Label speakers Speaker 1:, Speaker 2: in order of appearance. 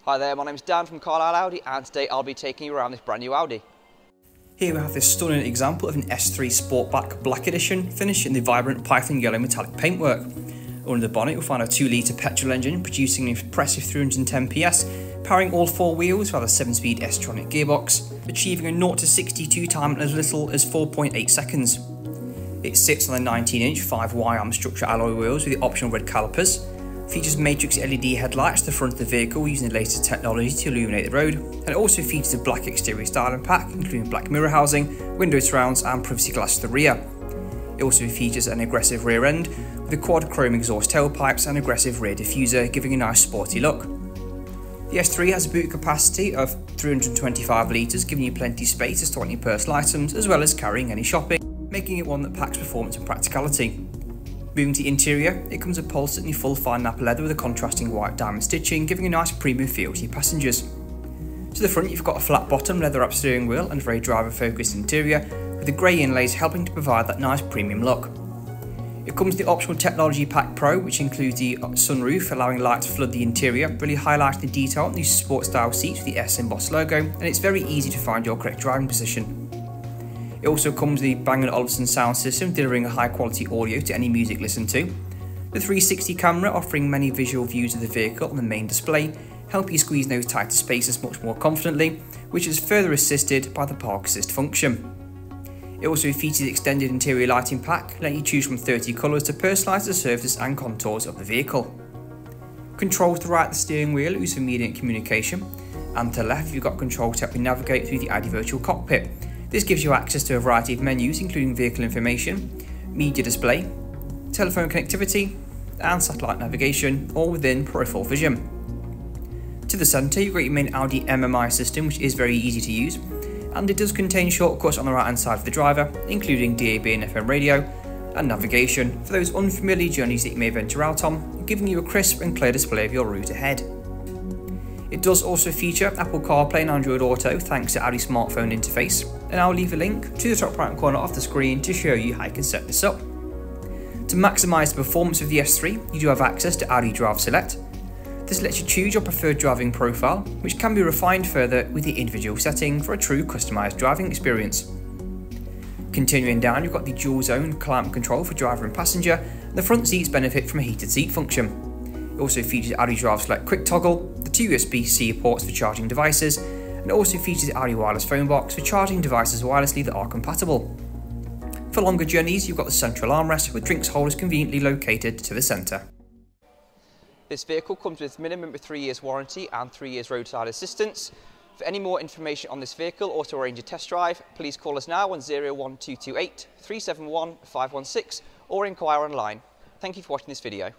Speaker 1: Hi there, my name's Dan from Carlisle Audi, and today I'll be taking you around this brand new Audi.
Speaker 2: Here we have this stunning example of an S3 Sportback Black Edition, finished in the vibrant python yellow metallic paintwork. Under the bonnet you'll find a 2-litre petrol engine producing an impressive 310 PS, powering all 4 wheels with a 7-speed Tronic gearbox, achieving a 0 to 62 time in as little as 4.8 seconds. It sits on the 19-inch 5Y structural alloy wheels with the optional red calipers, features matrix LED headlights to the front of the vehicle using the latest technology to illuminate the road, and it also features a black exterior styling pack including black mirror housing, window surrounds and privacy glass to the rear. It also features an aggressive rear end with a quad chrome exhaust tailpipes and aggressive rear diffuser, giving a nice sporty look. The S3 has a boot capacity of 325 litres, giving you plenty of space to store any personal items as well as carrying any shopping, making it one that packs performance and practicality. Moving to the interior, it comes upholstered in full fine napa leather with a contrasting white diamond stitching, giving a nice premium feel to your passengers. To the front you've got a flat bottom leather wrapped steering wheel and a very driver focused interior, with the grey inlays helping to provide that nice premium look. It comes with the optional Technology Pack Pro, which includes the sunroof, allowing light to flood the interior, really highlighting the detail on these sport style seats with the S embossed logo, and it's very easy to find your correct driving position. It also comes with the Bang & Olufsen sound system, delivering a high quality audio to any music listened to. The 360 camera offering many visual views of the vehicle on the main display, help you squeeze those tighter spaces much more confidently, which is further assisted by the park assist function. It also features the extended interior lighting pack, letting you choose from 30 colours to personalise the surface and contours of the vehicle. Controls to right of the steering wheel use for immediate communication, and to the left you've got controls to help you navigate through the Audi virtual cockpit. This gives you access to a variety of menus including vehicle information, media display, telephone connectivity and satellite navigation, all within peripheral vision. To the centre you've got your main Audi MMI system, which is very easy to use, and it does contain shortcuts on the right hand side of the driver, including DAB and FM radio and navigation for those unfamiliar journeys that you may venture out on, giving you a crisp and clear display of your route ahead. It does also feature Apple CarPlay and Android Auto thanks to Audi smartphone interface, and I'll leave a link to the top right corner of the screen to show you how you can set this up. To maximise the performance of the S3, you do have access to Audi Drive Select. This lets you choose your preferred driving profile, which can be refined further with the individual setting for a true customised driving experience. Continuing down, you've got the dual zone climate control for driver and passenger, and the front seats benefit from a heated seat function. It also features Audi Drive Select Quick Toggle, the 2 USB-C ports for charging devices, and it also features the Audi wireless phone box for charging devices wirelessly that are compatible. For longer journeys, you've got the central armrest with drinks holders conveniently located to the centre.
Speaker 1: This vehicle comes with minimum of 3 years warranty and 3 years roadside assistance. For any more information on this vehicle or to arrange a test drive, please call us now on 01228 371 516 or inquire online. Thank you for watching this video.